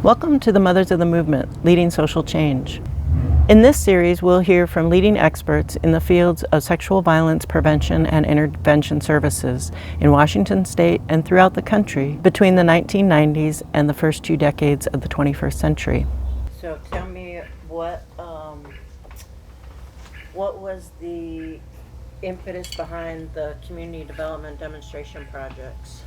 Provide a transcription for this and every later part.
Welcome to the Mothers of the Movement, Leading Social Change. In this series, we'll hear from leading experts in the fields of sexual violence prevention and intervention services in Washington State and throughout the country between the 1990s and the first 2 decades of the 21st century. So tell me what was the impetus behind the community development demonstration projects?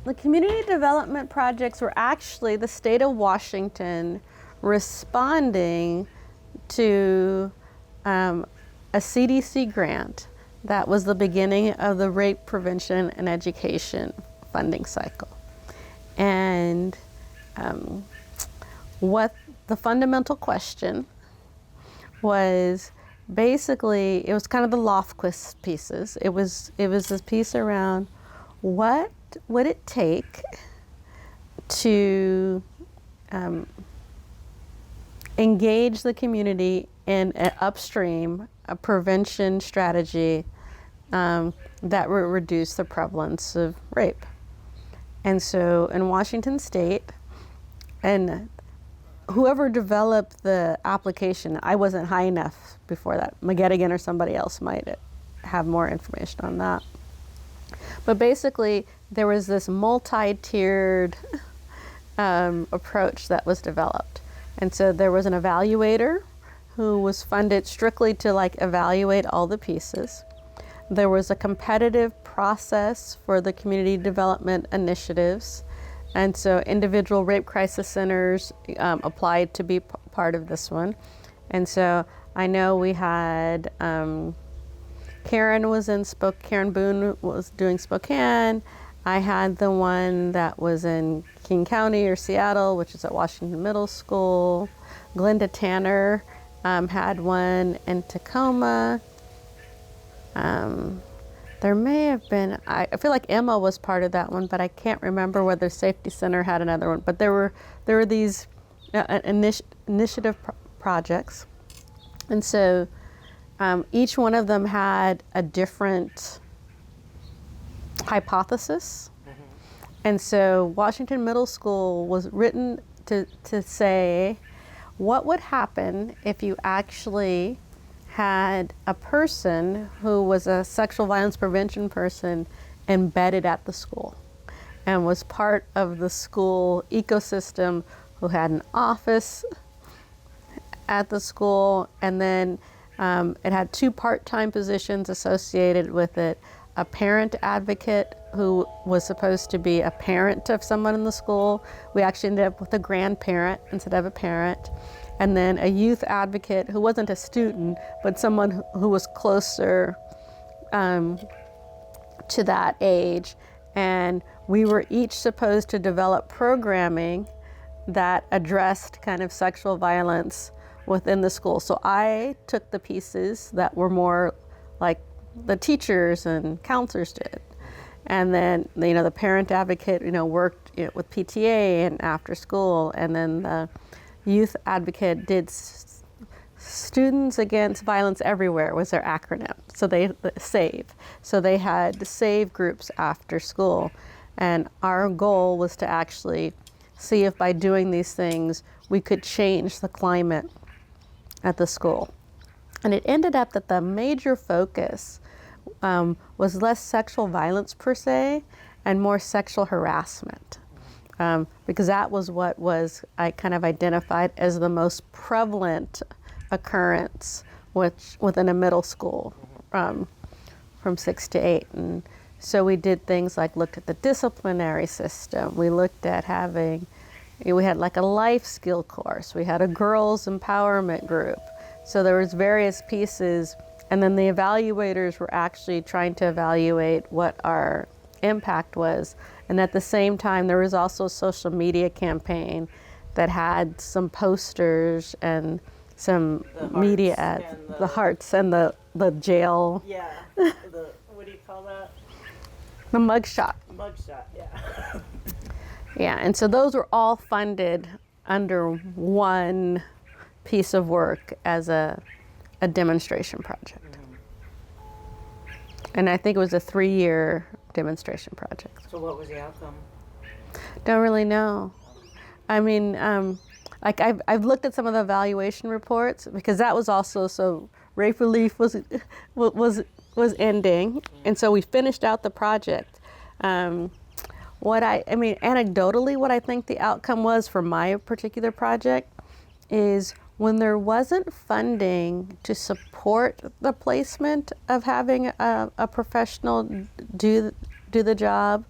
The community development projects were actually the state of Washington responding to a CDC grant that was the beginning of the rape prevention and education funding cycle. And what the fundamental question was, basically, it was kind of the Lofquist pieces. It was this piece around what would it take to engage the community in an upstream prevention strategy that would reduce the prevalence of rape. And so in Washington State, and whoever developed the application, I wasn't high enough before that. McGettigan or somebody else might have more information on that. But basically, there was this multi-tiered approach that was developed. And so there was an evaluator who was funded strictly to evaluate all the pieces. There was a competitive process for the community development initiatives. And so individual rape crisis centers applied to be part of this one. And so I know we had Karen Boone was doing Spokane. I had the one that was in King County or Seattle, which is at Washington Middle School. Glenda Tanner had one in Tacoma. There may have been, I feel like Emma was part of that one, but I can't remember whether Safety Center had another one. But there were these initiative projects. And so each one of them had a different hypothesis. Mm-hmm. And so Washington Middle School was written to say, what would happen if you actually had a person who was a sexual violence prevention person embedded at the school and was part of the school ecosystem, who had an office at the school, and then it had 2 part-time positions associated with it, a parent advocate who was supposed to be a parent of someone in the school. We actually ended up with a grandparent instead of a parent. And then a youth advocate who wasn't a student, but someone who was closer to that age. And we were each supposed to develop programming that addressed kind of sexual violence within the school. So I took the pieces that were more like the teachers and counselors did. And then, the parent advocate, worked with PTA and after school. And then the youth advocate did Students Against Violence Everywhere was their acronym. So SAVE. So they had SAVE groups after school. And our goal was to actually see if by doing these things, we could change the climate at the school. And it ended up that the major focus was less sexual violence per se and more sexual harassment. Because that was what I kind of identified as the most prevalent occurrence within a middle school from 6 to 8. And so we did things like looked at the disciplinary system. We looked at we had a life skill course. We had a girls empowerment group. So there was various pieces. And then the evaluators were actually trying to evaluate what our impact was. And at the same time, there was also a social media campaign that had some posters and some media ads, the hearts and the jail. Yeah, what do you call that? The mugshot. Mugshot, yeah. Yeah, and so those were all funded under one piece of work as a demonstration project. Mm-hmm. And I think it was a 3-year demonstration project. So what was the outcome? Don't really know. I mean, like I've looked at some of the evaluation reports because that was also so Rape Relief was ending, and so we finished out the project. I mean, anecdotally, what I think the outcome was for my particular project is when there wasn't funding to support the placement of having a professional do the job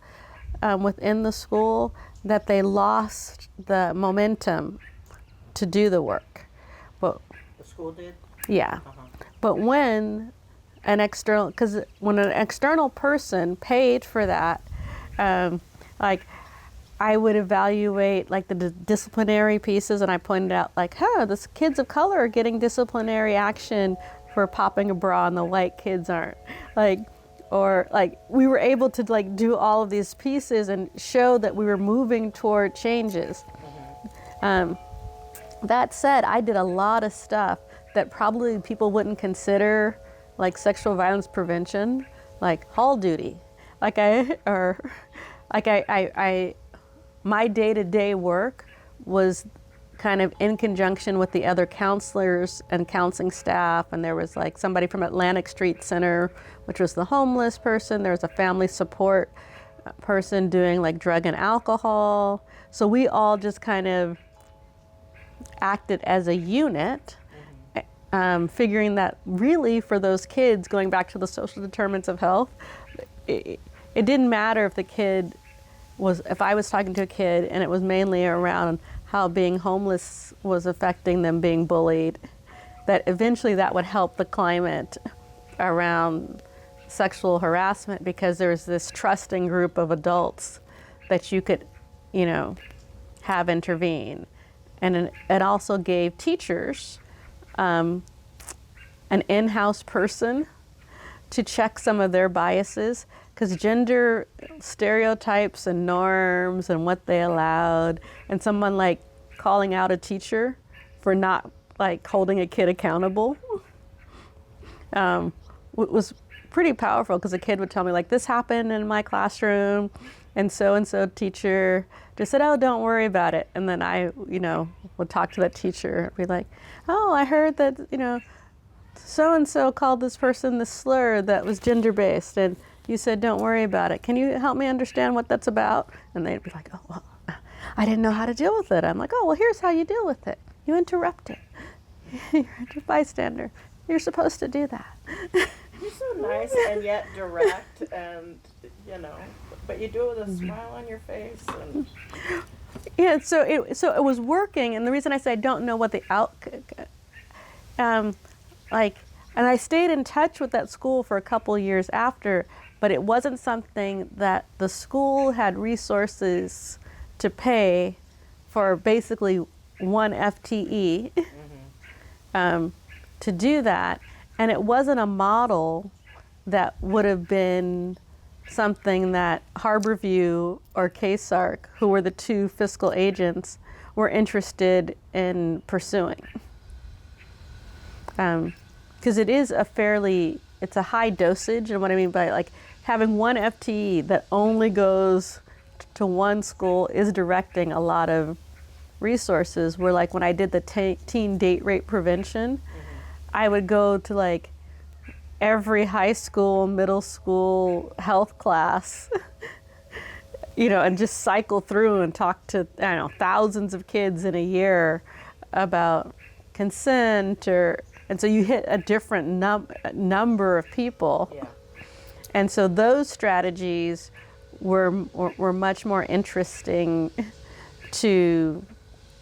within the school, that they lost the momentum to do the work. But The school did? yeah, but when an external person paid for that, like I would evaluate like the disciplinary pieces, and I pointed out like, this kids of color are getting disciplinary action for popping a bra and the white kids aren't. Or we were able to like do all of these pieces and show that we were moving toward changes. That said, I did a lot of stuff that probably people wouldn't consider like sexual violence prevention, like hall duty. My day-to-day work was kind of in conjunction with the other counselors and counseling staff, and there was like somebody from Atlantic Street Center, which was the homeless person. There was a family support person doing like drug and alcohol. So we all just kind of acted as a unit, figuring that really for those kids, going back to the social determinants of health, it didn't matter if the kid if I was talking to a kid and it was mainly around how being homeless was affecting them being bullied, that eventually that would help the climate around sexual harassment, because there's this trusting group of adults that you could, have intervene. And it also gave teachers an in-house person to check some of their biases, because gender stereotypes and norms and what they allowed, and someone like calling out a teacher for not like holding a kid accountable was pretty powerful, because a kid would tell me like, this happened in my classroom and so teacher just said, oh, don't worry about it. And then I would talk to that teacher and be like, oh, I heard that so-and-so called this person this slur that was gender-based, and you said don't worry about it. Can you help me understand what that's about? And they'd be like, oh, well, I didn't know how to deal with it. I'm like, oh, well, here's how you deal with it. You interrupt it. You're a bystander. You're supposed to do that. You're so nice and yet direct, and but you do it with a smile on your face. And yeah, so it was working, and the reason I say I don't know what the and I stayed in touch with that school for a couple years after, but it wasn't something that the school had resources to pay for basically one FTE to do that. And it wasn't a model that would have been something that Harborview or KSARC, who were the two fiscal agents, were interested in pursuing. Because it's a high dosage, and what I mean by like having one FTE that only goes to one school is directing a lot of resources. Where like when I did the teen date rape prevention, I would go to like every high school, middle school health class, and just cycle through and talk to, thousands of kids in a year about consent, and so you hit a different number of people. yeah. And so those strategies were much more interesting to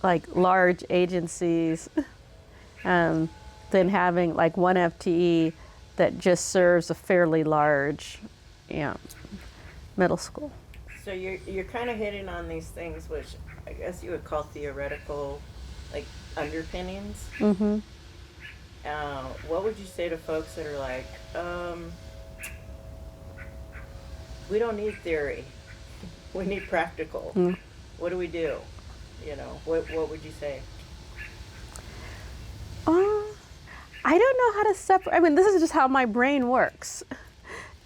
like large agencies than having like one FTE that just serves a fairly large, middle school. So you're kind of hitting on these things, which I guess you would call theoretical, like underpinnings. Mm-hmm. What would you say to folks that are like, we don't need theory, we need practical. What do we do? What would you say? I don't know how to separate. I mean, this is just how my brain works.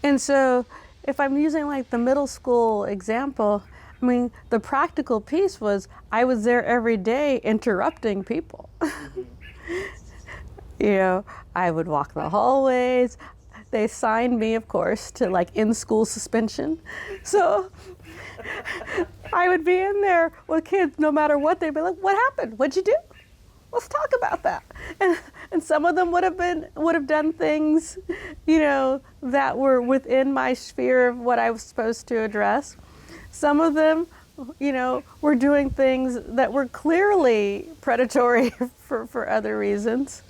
And so if I'm using like the middle school example, I mean, the practical piece was I was there every day interrupting people. You know, I would walk the hallways. They signed me, of course, to like in-school suspension. So I would be in there with kids no matter what. They'd be like, what happened? What'd you do? Let's talk about that. And some of them would have done things, you know, that were within my sphere of what I was supposed to address. Some of them, you know, were doing things that were clearly predatory for other reasons.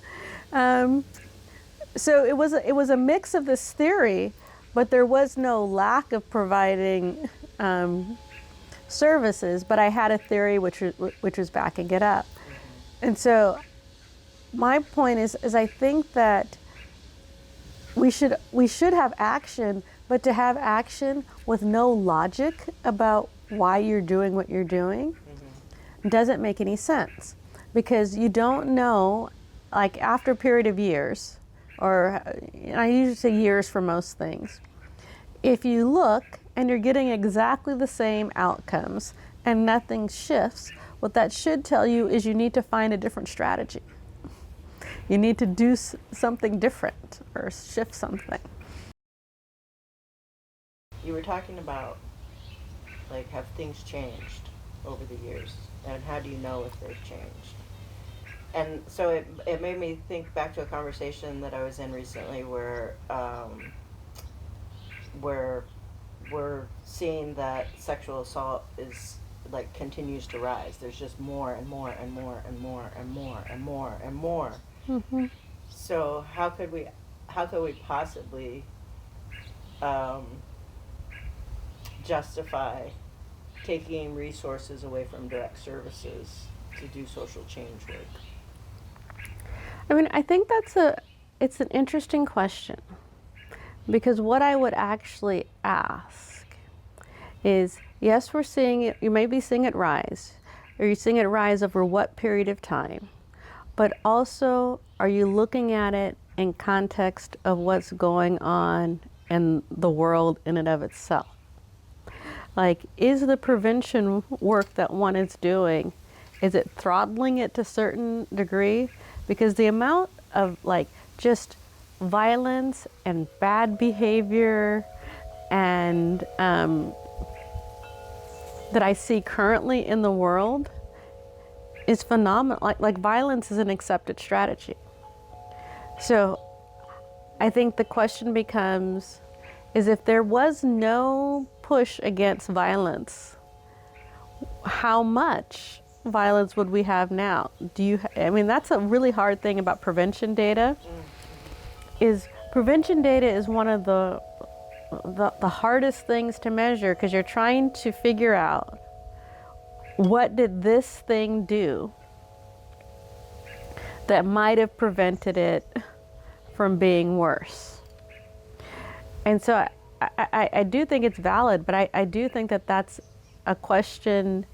So it was a mix of this theory, but there was no lack of providing services. But I had a theory which was backing it up. And so my point is I think that we should have action, but to have action with no logic about why you're doing what you're doing doesn't make any sense, because you don't know, like after a period of years, or I usually say years for most things, if you look and you're getting exactly the same outcomes and nothing shifts, what that should tell you is you need to find a different strategy. You need to do something different or shift something. You were talking about, like, have things changed over the years, and how do you know if they've changed? And so it made me think back to a conversation that I was in recently where we're seeing that sexual assault is like continues to rise. There's just more and more and more and more and more and more and more. Mm-hmm. So how could we possibly justify taking resources away from direct services to do social change work? I mean, I think it's an interesting question, because what I would actually ask is, yes, we're seeing it, you may be seeing it rise, or you're seeing it rise over what period of time, but also, are you looking at it in context of what's going on in the world in and of itself? Like, is the prevention work that one is doing, is it throttling it to a certain degree? Because the amount of like just violence and bad behavior and that I see currently in the world is phenomenal. Like violence is an accepted strategy. So I think the question becomes, is if there was no push against violence, how much violence would we have now? I mean, that's a really hard thing about prevention data. Is prevention data is one of the hardest things to measure, because you're trying to figure out, what did this thing do that might have prevented it from being worse? And so I do think it's valid, but I do think that that's a question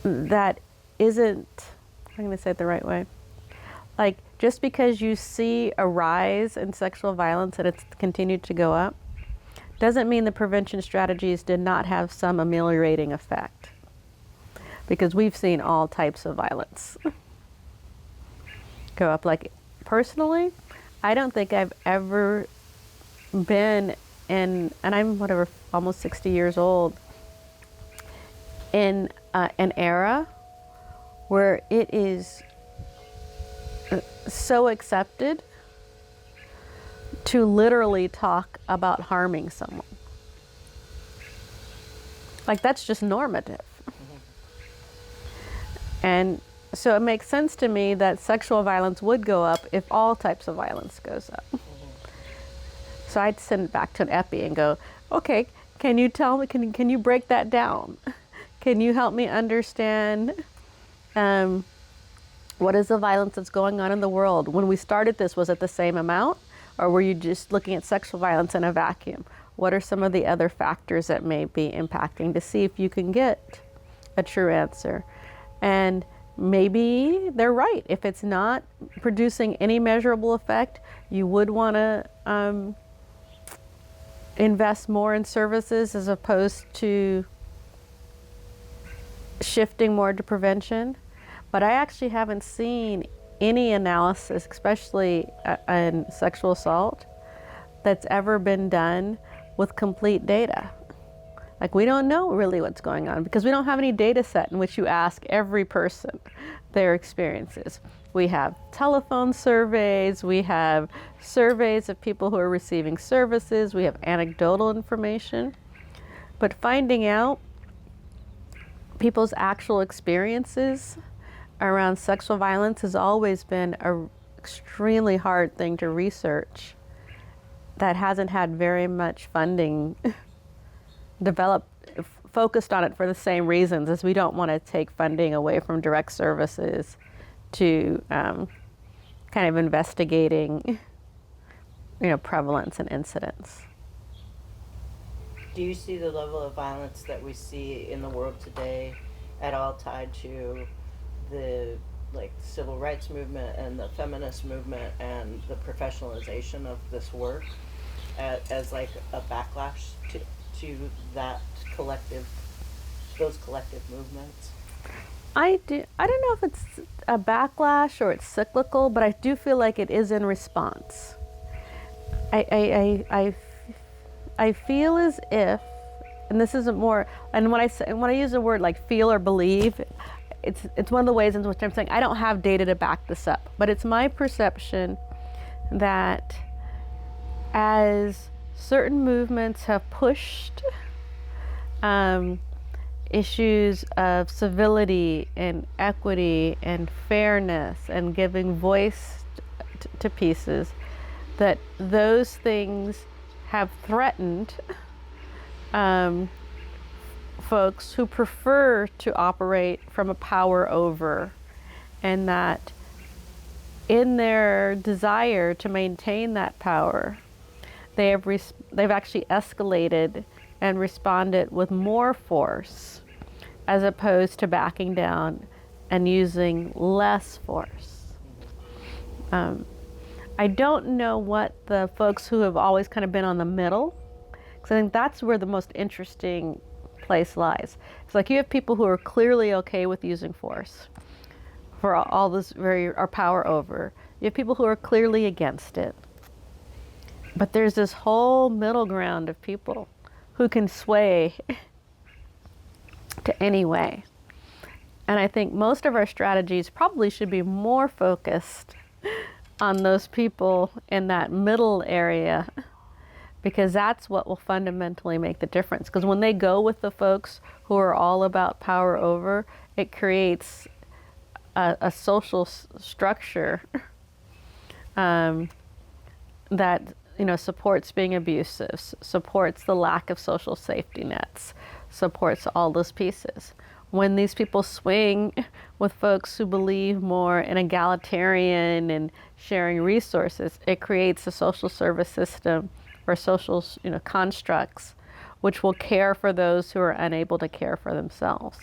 that isn't, I'm going to say it the right way. Like, just because you see a rise in sexual violence and it's continued to go up, doesn't mean the prevention strategies did not have some ameliorating effect. Because we've seen all types of violence go up. Like, personally, I don't think I've ever been in, and I'm almost 60 years old, in an era where it is so accepted to literally talk about harming someone. Like, that's just normative. And so it makes sense to me that sexual violence would go up if all types of violence goes up. So I'd send it back to an epi and go, okay, can you tell me, can you break that down? Can you help me understand what is the violence that's going on in the world? When we started this, was it the same amount? Or were you just looking at sexual violence in a vacuum? What are some of the other factors that may be impacting, to see if you can get a true answer? And maybe they're right. If it's not producing any measurable effect, you would want to invest more in services as opposed to shifting more to prevention. But I actually haven't seen any analysis, especially in sexual assault, that's ever been done with complete data. Like, we don't know really what's going on because we don't have any data set in which you ask every person their experiences. We have telephone surveys, we have surveys of people who are receiving services, we have anecdotal information. But finding out people's actual experiences around sexual violence has always been an extremely hard thing to research that hasn't had very much funding developed, focused on it for the same reasons, as we don't want to take funding away from direct services to kind of investigating, prevalence and incidence. Do you see the level of violence that we see in the world today at all tied to the civil rights movement and the feminist movement and the professionalization of this work as like a backlash to those collective movements? I don't know if it's a backlash or it's cyclical, but I do feel like it is in response. I feel as if, and this isn't more, and when I use the word like feel or believe, it's one of the ways in which I'm saying I don't have data to back this up, but it's my perception that as certain movements have pushed issues of civility and equity and fairness and giving voice to pieces, that those things have threatened folks who prefer to operate from a power over, and that in their desire to maintain that power, they've actually escalated and responded with more force as opposed to backing down and using less force. I don't know what the folks who have always kind of been on the middle, because I think that's where the most interesting place lies. It's like you have people who are clearly okay with using force for all this our power over. You have people who are clearly against it. But there's this whole middle ground of people who can sway to any way. And I think most of our strategies probably should be more focused on those people in that middle area, because that's what will fundamentally make the difference. Because when they go with the folks who are all about power over, it creates a social structure that supports being abusive, supports the lack of social safety nets, supports all those pieces. When these people swing with folks who believe more in egalitarian and sharing resources, it creates a social service system or social constructs which will care for those who are unable to care for themselves.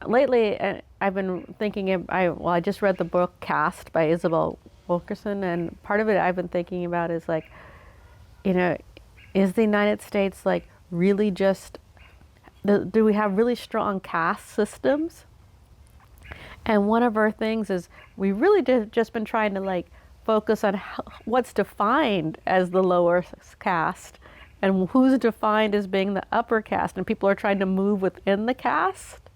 Lately, I've been thinking, I just read the book Caste by Isabel Wilkerson, and part of it I've been thinking about is is the United States really just, do we have really strong caste systems? And one of our things is we really just been trying to focus on what's defined as the lower caste and who's defined as being the upper caste, and people are trying to move within the caste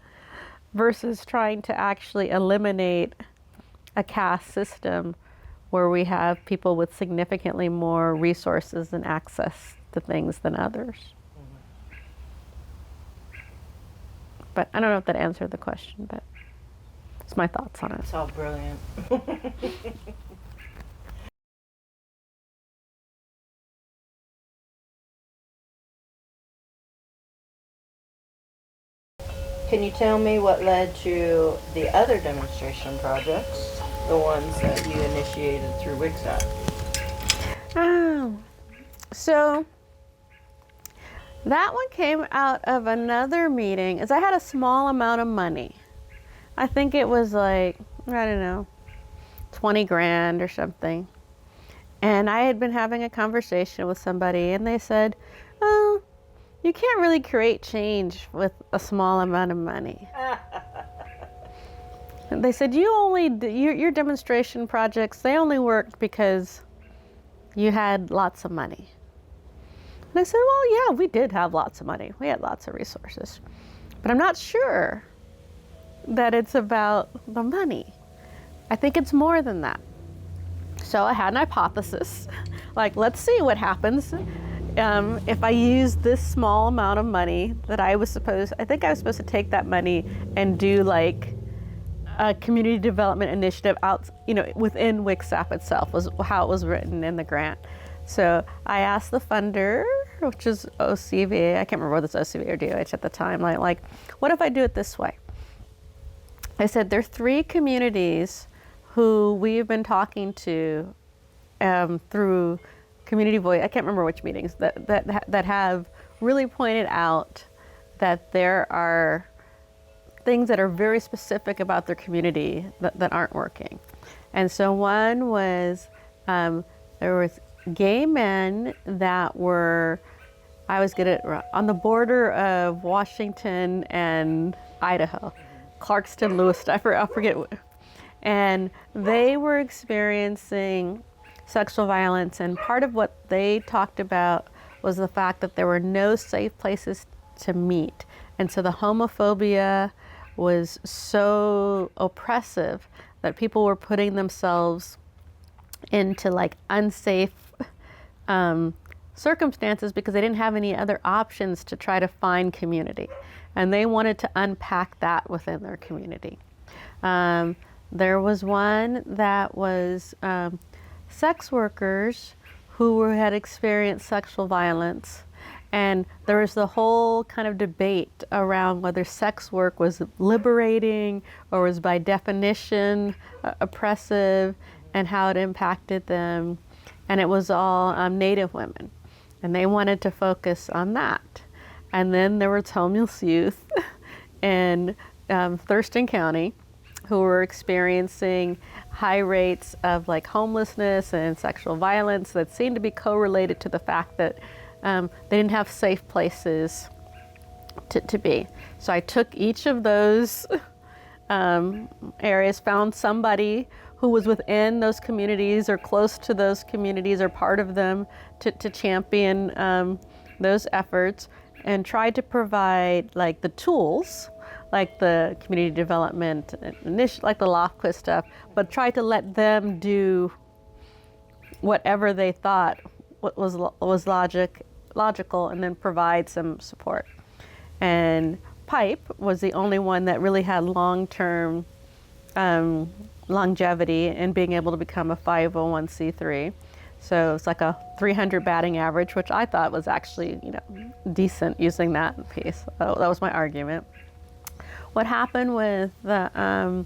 versus trying to actually eliminate a caste system where we have people with significantly more resources and access to things than others. But I don't know if that answered the question, but it's my thoughts on it. It's all brilliant. Can you tell me what led to the other demonstration projects, the ones that you initiated through WIGSAT? So that one came out of another meeting, as I had a small amount of money. I think it was 20 grand or something. And I had been having a conversation with somebody, and they said, "Oh, you can't really create change with a small amount of money." And they said, your demonstration projects, they only worked because you had lots of money. And I said, well, yeah, we did have lots of money. We had lots of resources. But I'm not sure that it's about the money. I think it's more than that. So I had an hypothesis, like, let's see what happens if I use this small amount of money that I think I was supposed to take that money and do like a community development initiative out, within WCSAP itself, was how it was written in the grant. So I asked the funder, which is OCVA, I can't remember whether it's OCVA or DOH at the time, like, what if I do it this way? I said, there are 3 communities who we've been talking to through Community Voice, I can't remember which meetings, that have really pointed out that there are things that are very specific about their community that aren't working. And so one was, there was gay men that were, I was on the border of Washington and Idaho, Clarkston, Lewis, I forget. And they were experiencing sexual violence, and part of what they talked about was the fact that there were no safe places to meet. And so the homophobia was so oppressive that people were putting themselves into like unsafe circumstances because they didn't have any other options to try to find community. And they wanted to unpack that within their community. There was one that was sex workers who had experienced sexual violence. And there was the whole kind of debate around whether sex work was liberating or was by definition oppressive, and how it impacted them. And it was all Native women. And they wanted to focus on that. And then there was homeless youth in Thurston County who were experiencing high rates of like homelessness and sexual violence that seemed to be correlated to the fact that they didn't have safe places to be. So I took each of those areas, found somebody who was within those communities or close to those communities or part of them to champion those efforts, and tried to provide like the tools, like the community development initiative, like the Lofquist stuff, but tried to let them do whatever they thought was logical, and then provide some support. And PIPE was the only one that really had long-term longevity in being able to become a 501c3. So it's like a 300 batting average, which I thought was actually, decent using that piece. That was my argument. What happened with the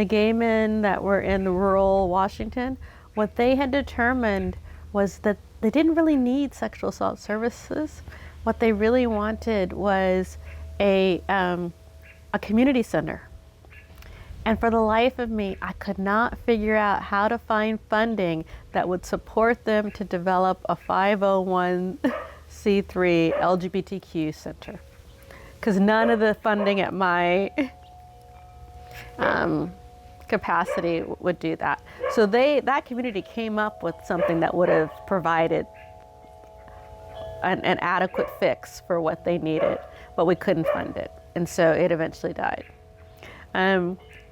gay men that were in rural Washington, what they had determined was that they didn't really need sexual assault services. What they really wanted was a community center. And for the life of me, I could not figure out how to find funding that would support them to develop a 501c3 LGBTQ center. Because none of the funding at my capacity would do that. So that community came up with something that would have provided an adequate fix for what they needed, but we couldn't fund it. And so it eventually died.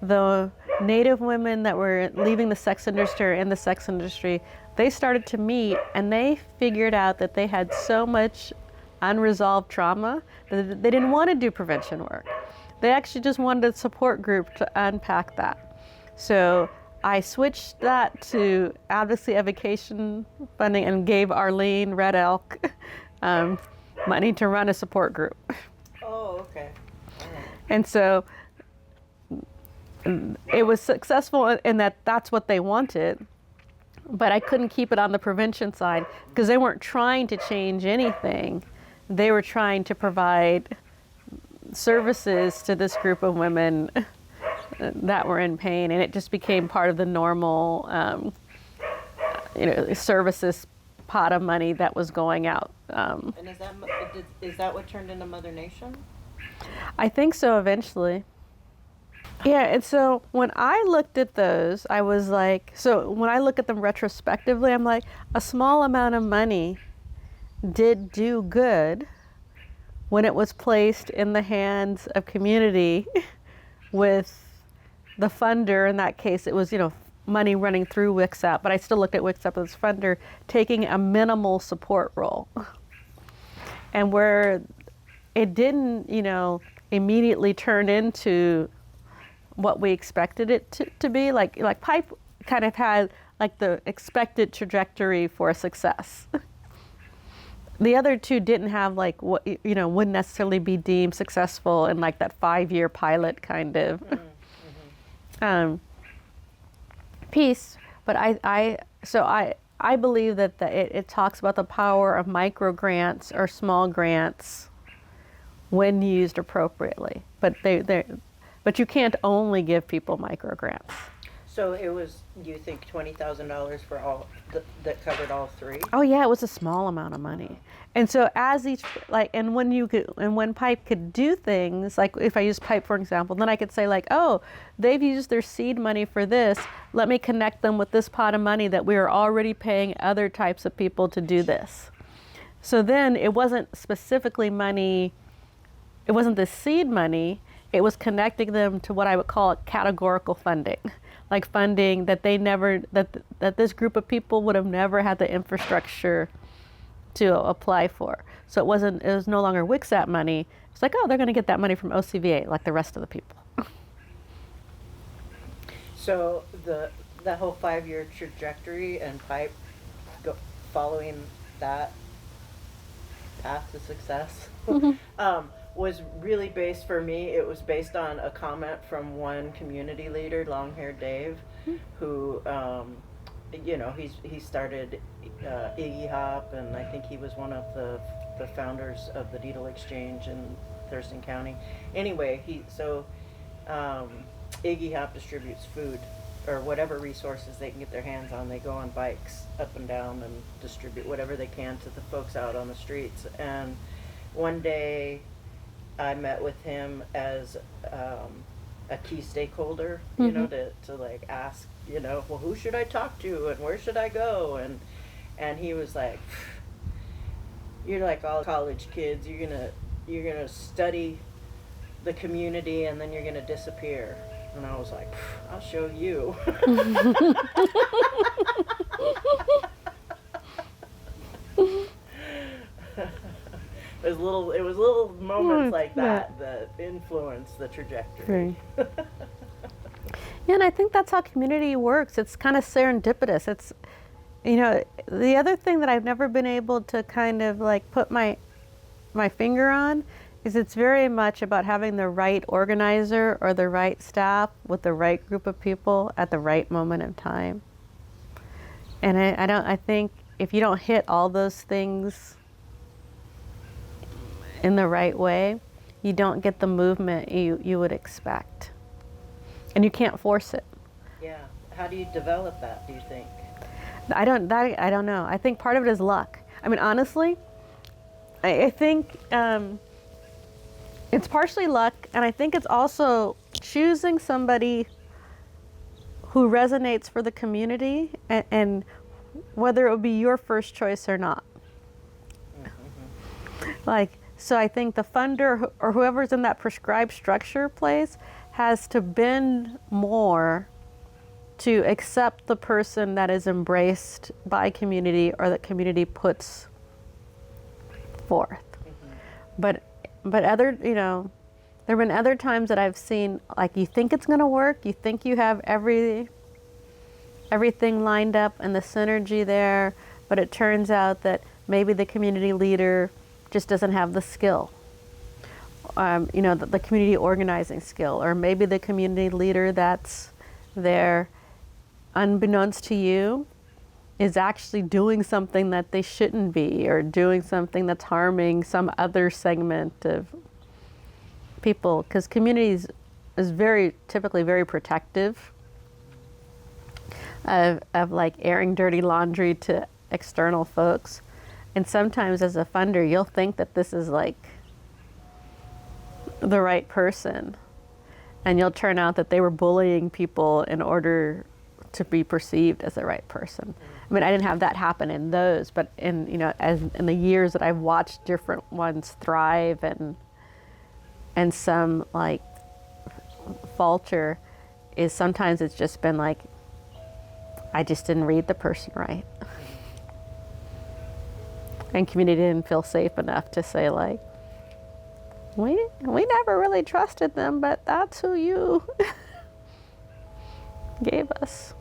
The Native women that were leaving the sex industry or in the sex industry, they started to meet, and they figured out that they had so much unresolved trauma that they didn't want to do prevention work. They actually just wanted a support group to unpack that. So I switched that to advocacy education funding and gave Arlene Red Elk money to run a support group. Oh, okay. All right. And so it was successful in that that's what they wanted, but I couldn't keep it on the prevention side because they weren't trying to change anything. They were trying to provide services to this group of women that were in pain, and it just became part of the normal services pot of money that was going out. And is that what turned into Mother Nation? I think so eventually. Yeah, and so when I looked at those, I was like, so when I look at them retrospectively, I'm like, a small amount of money did do good when it was placed in the hands of community with the funder. In that case, it was, money running through WICSAP, but I still looked at WICSAP as funder taking a minimal support role. And where it didn't, immediately turn into what we expected it to be, like PIPE kind of had like the expected trajectory for success. The other two didn't have like what, wouldn't necessarily be deemed successful in like that 5-year pilot kind of piece. But I believe that it talks about the power of micro grants or small grants when used appropriately. But you can't only give people micro grants. So it was, do you think, $20,000 for all that covered all three? Oh yeah, it was a small amount of money. And so as each and when PIPE could do things, like if I use PIPE for example, then I could say like, oh, they've used their seed money for this. Let me connect them with this pot of money that we are already paying other types of people to do this. So then it wasn't specifically money. It wasn't the seed money. It was connecting them to what I would call categorical funding. Like funding that that this group of people would have never had the infrastructure to apply for. So it was no longer WICSAP money. It's like, oh, they're going to get that money from OCVA like the rest of the people. So the whole 5-year trajectory and PIPE following that path to success was really based, for me, it was based on a comment from one community leader, Long-Haired Dave, who, he started Iggy Hop, and I think he was one of the founders of the Needle Exchange in Thurston County. Anyway, Iggy Hop distributes food, or whatever resources they can get their hands on. They go on bikes up and down and distribute whatever they can to the folks out on the streets. And one day, I met with him as a key stakeholder, to like ask, well, who should I talk to and where should I go? And he was like, you're like all college kids, you're gonna study the community and then you're gonna disappear. And I was like, I'll show you. It was little moments like that influence the trajectory. Right. Yeah, and I think that's how community works. It's kind of serendipitous. It's, the other thing that I've never been able to kind of like put my finger on is it's very much about having the right organizer or the right staff with the right group of people at the right moment in time. And I think if you don't hit all those things in the right way, you don't get the movement you would expect. And you can't force it. Yeah. How do you develop that, do you think? I don't know. I think part of it is luck. I mean, honestly, I think it's partially luck, and I think it's also choosing somebody who resonates for the community and whether it would be your first choice or not. Mm-hmm. So I think the funder or whoever's in that prescribed structure place has to bend more to accept the person that is embraced by community or that community puts forth. Mm-hmm. But other, there have been other times that I've seen, like, you think it's going to work, you think you have everything lined up and the synergy there, but it turns out that maybe the community leader just doesn't have the skill, the community organizing skill, or maybe the community leader that's there, unbeknownst to you, is actually doing something that they shouldn't be, or doing something that's harming some other segment of people, because communities is typically very protective of like airing dirty laundry to external folks. And sometimes as a funder, you'll think that this is like the right person, and you'll turn out that they were bullying people in order to be perceived as the right person. I mean, I didn't have that happen in those, but in, you know, as in the years that I've watched different ones thrive and some like falter, is sometimes it's just been like, I just didn't read the person right. And community didn't feel safe enough to say like, we never really trusted them, but that's who you gave us.